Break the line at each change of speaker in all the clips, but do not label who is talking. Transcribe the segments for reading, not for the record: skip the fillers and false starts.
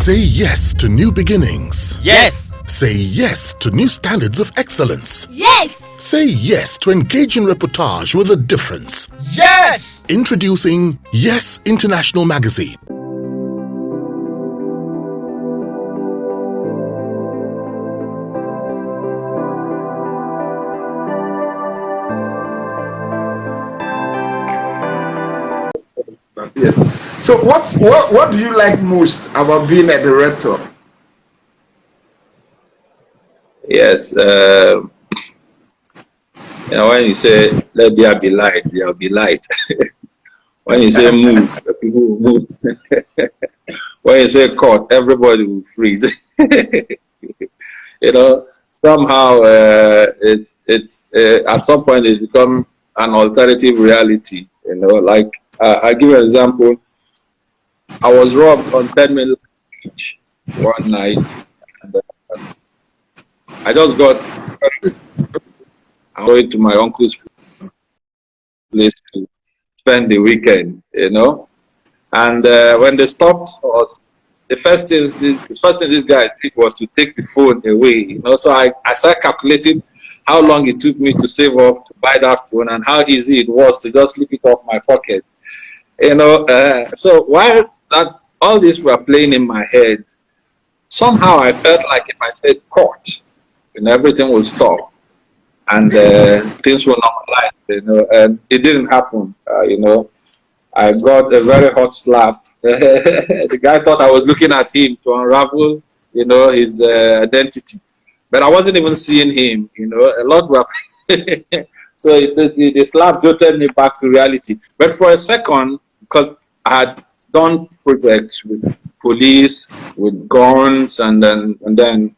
Say yes to new beginnings.
Yes.
Say yes to new standards of excellence.
Yes.
Say yes to engaging reportage with a difference.
Yes.
Introducing Yes International Magazine.
Yes. So what do you like most about being a director?
Yes. When you say let there be light, there will be light. When you say move, the people will move. When you say cut, everybody will freeze. Somehow it's at some point it becomes an alternative reality. Like I give you an example. I was robbed on 10 Million Beach one night. And, I just got. I'm going to my uncle's place to spend the weekend, And when they stopped us, the first thing this guy did was to take the phone away, So I started calculating how long it took me to save up to buy that phone and how easy it was to just slip it off my pocket, So while all this were playing in my head, somehow I felt like if I said court, everything would stop and things will normalize, and it didn't happen, I got a very hot slap. The guy thought I was looking at him to unravel, his identity. But I wasn't even seeing him, a lot were. So the slap jolted me back to reality. But for a second, because I had done projects with police, with guns, and then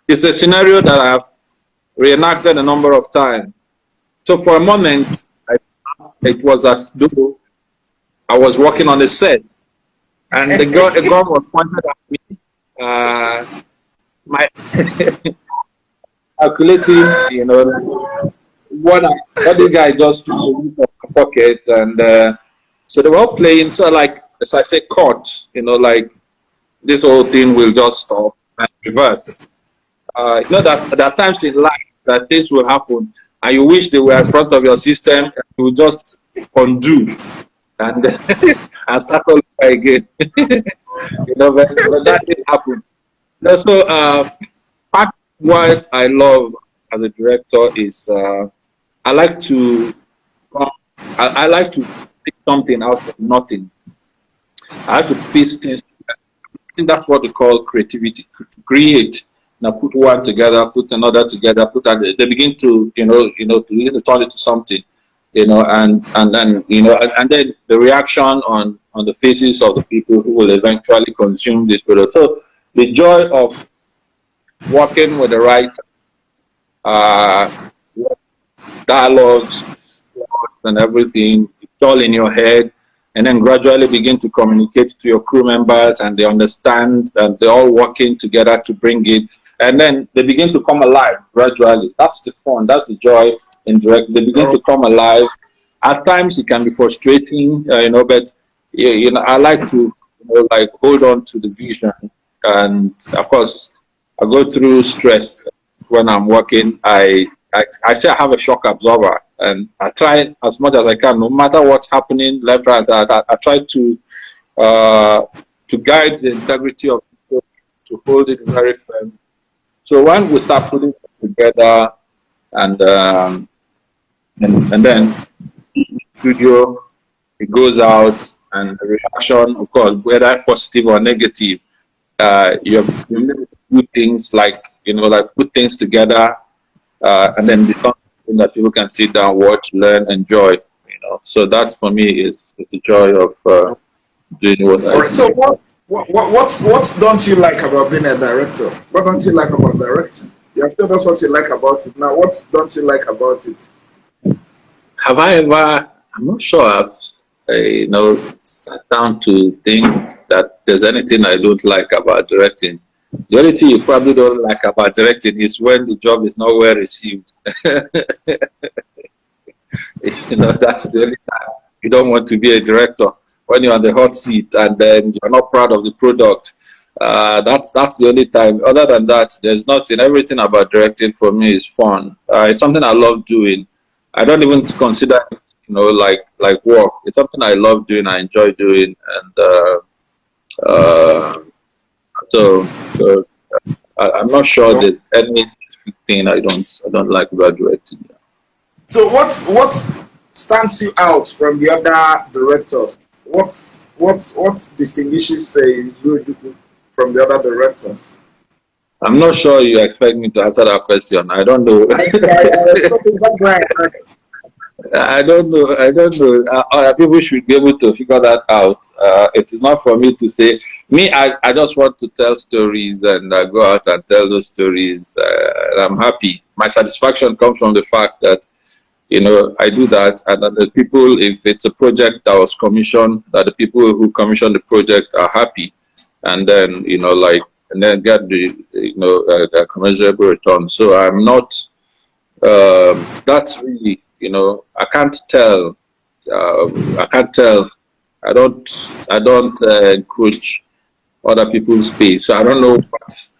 it's a scenario that I've reenacted a number of times. So for a moment, it was as though I was working on a set, and a gun was pointed at me. My calculating, what this guy just took from my pocket, and so they were all playing. So as I say, caught, this whole thing will just stop and reverse. That there are times in life that things will happen, and you wish they were in front of your system, and you will just undo and and start all over again. But that didn't happen. So part of what I love as a director is I like to pick something out of nothing. I like to piece things together. I think that's what we call creativity. Create. Now put one together, put another together, they begin to to begin to turn it to something, and then the reaction on the faces of the people who will eventually consume this product. So the joy of working with the right dialogues and everything, it's all in your head, and then gradually begin to communicate to your crew members, and they understand, and they're all working together to bring it. And then they begin to come alive gradually. That's the fun. That's the joy in direct. They begin to come alive. At times it can be frustrating, but I like to hold on to the vision. And of course, I go through stress when I'm working. I say I have a shock absorber, and I try as much as I can, no matter what's happening, left, right, I try to guide the integrity of the story, to hold it very firm. So when we start putting it together, and then studio, it goes out, and the reaction, of course, whether positive or negative, you do things put things together, and then become something that people can sit down, watch, learn, enjoy. So that for me is the joy of doing what I do.
All right. So what don't you like about being a director? What don't you like about directing? You have told us what you like about it. Now, what don't you like about it?
Have I ever? I'm not sure I've sat down to think that there's anything I don't like about directing. The only thing you probably don't like about directing is when the job is not well received. That's the only time you don't want to be a director. when you're on the hot seat and then you're not proud of the product. That's the only time. Other than that, there's nothing. Everything about directing for me is fun. It's something I love doing. I don't even consider it, like work. It's something I love doing. I enjoy doing, and so I'm not sure
No.
there's any specific thing I don't like about directing.
So what stands you out from the other directors? What distinguishes Izu Ojukwu from the other directors?
I'm not sure you expect me to answer that question. I don't know. I don't know. I don't know. Other people should be able to figure that out. It is not for me to say. Me, I just want to tell stories and go out and tell those stories. And I'm happy. My satisfaction comes from the fact that, I do that, and that the people, if it's a project that was commissioned, that the people who commissioned the project are happy, and then, and then get the commensurable return. So I'm not, that's really, I can't tell. I can't tell. I don't encroach other people's space. So I don't know.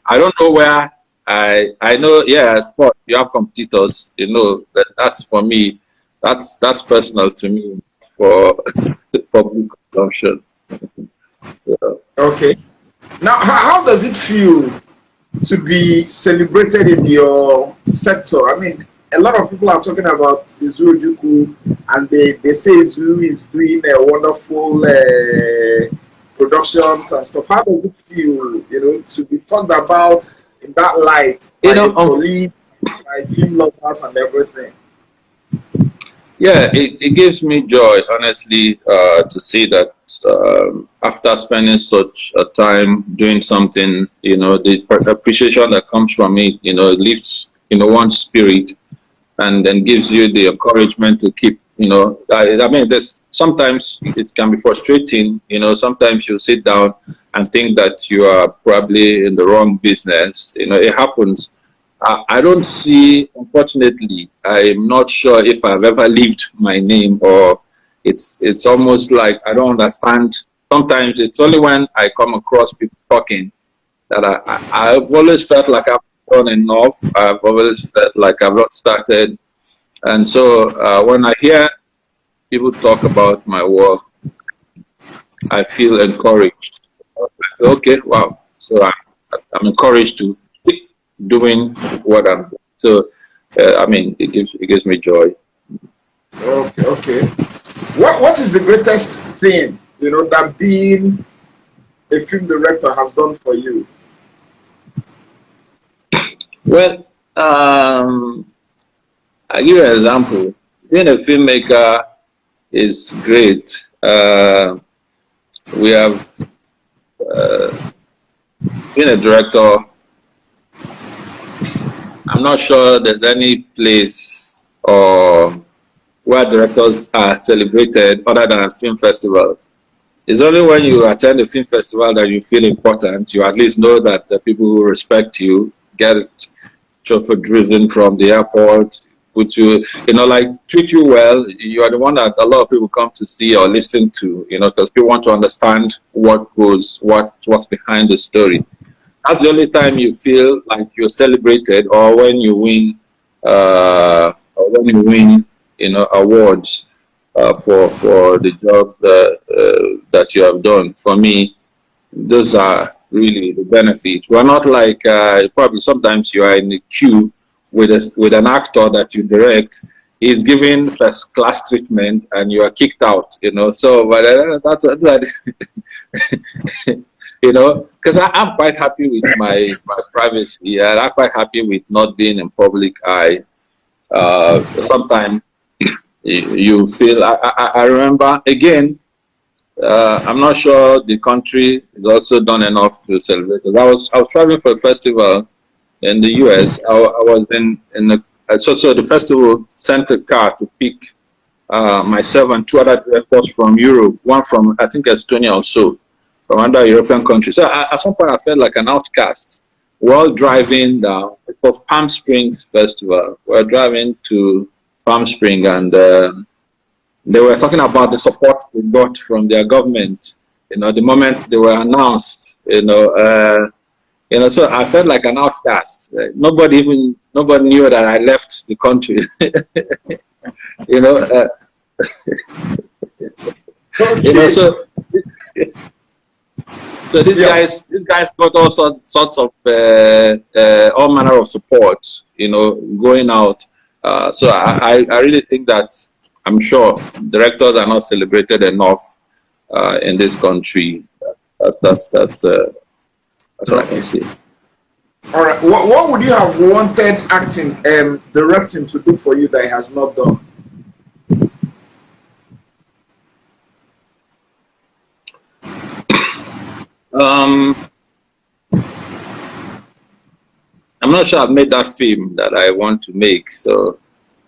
I don't know where. I know. Yeah, of course, you have competitors. That's for me. That's personal to me for public consumption. Yeah.
Okay. Now, how does it feel to be celebrated in your sector? I mean, a lot of people are talking about Izu Ojukwu, and they say Izu is doing a wonderful productions and stuff. How does it feel, to be talked about in that light by your colleagues, by film lovers and everything?
Yeah, it gives me joy, honestly, to see that after spending such a time doing something, the appreciation that comes from it, lifts, one's spirit, and then gives you the encouragement to keep, I mean, sometimes it can be frustrating, sometimes you sit down and think that you are probably in the wrong business, it happens. I don't see, unfortunately, I'm not sure if I've ever leaved my name, or it's almost like I don't understand. Sometimes it's only when I come across people talking that I've always felt like I've done enough. I've always felt like I've not started. And so when I hear people talk about my work, I feel encouraged. I feel, okay, wow. So I'm encouraged to keep doing what I'm doing. So, I mean, it gives me joy.
Okay. What is the greatest thing, that being a film director has done for you?
Well, I'll give you an example. Being a filmmaker is great. We have been a director. I'm not sure there's any place or where directors are celebrated other than film festivals. It's only when you attend a film festival that you feel important. You at least know that the people who respect you get chauffeur driven from the airport, put you, like treat you well. You are the one that a lot of people come to see or listen to, because people want to understand what's behind the story. That's the only time you feel like you're celebrated, or when you win, awards for the job that you have done. For me, those are really the benefits. We're not like probably sometimes you are in the queue with an actor that you direct. He's given first class treatment and you are kicked out. So, but that's because I'm quite happy with my privacy, and I'm quite happy with not being in public eye. Sometimes you feel. I remember again. I'm not sure the country has also done enough to celebrate. I was traveling for a festival in the US. I was in the so the festival sent a car to pick myself and two other directors from Europe, one from I think Estonia or so, from other European countries. So at some point I felt like an outcast. We're all driving down. It was Palm Springs Festival. We're driving to Palm Springs, and they were talking about the support they got from their government. You know, the moment they were announced, so I felt like an outcast. Nobody knew that I left the country. you know, uh, so these guys got all sorts of all manner of support. Going out. So I really think that I'm sure directors are not celebrated enough in this country. That's what I can say.
All right. What would you have wanted directing to do for you that he has not done?
I'm not sure I've made that film that I want to make. So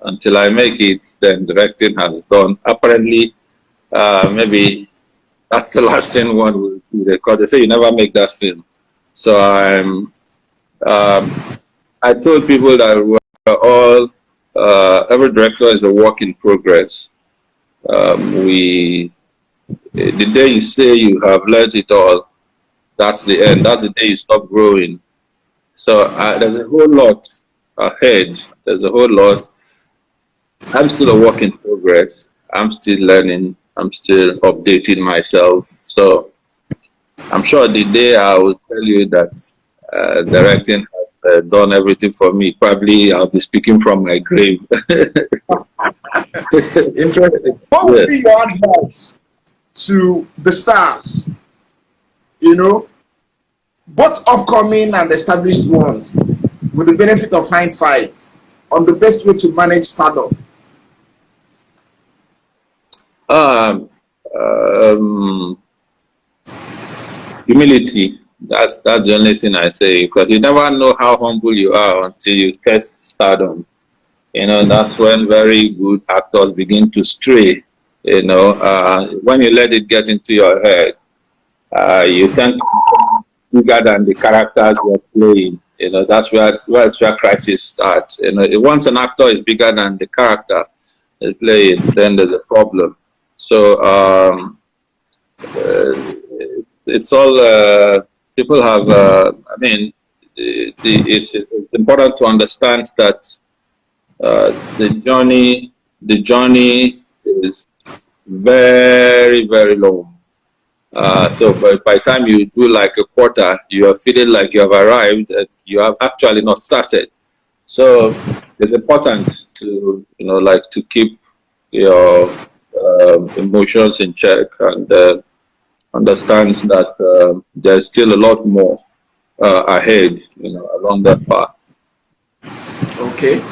until I make it, then directing has done. Apparently, maybe that's the last thing one will do, because they say you never make that film. So I told people that we're all every director is a work in progress. The day you say you have learned it all, that's the end. That's the day you stop growing. So there's a whole lot ahead. There's a whole lot. I'm still a work in progress. I'm still learning. I'm still updating myself. So I'm sure the day I will tell you that directing has done everything for me, probably I'll be speaking from my grave.
Interesting. What would be your advice to the stars? Both upcoming and established ones, with the benefit of hindsight, on the best way to manage stardom?
Humility. That's the only thing I say, because you never know how humble you are until you test stardom. That's when very good actors begin to stray. When you let it get into your head, you tend to become bigger than the characters you're playing. That's where crisis starts. Once an actor is bigger than the character they play, then there's a problem. So it's all people have. It's important to understand that the journey is very, very long. So by the time you do like a quarter, you are feeling like you have arrived. You have actually not started. So it's important to to keep your emotions in check and understand that there's still a lot more ahead. Along that path.
Okay.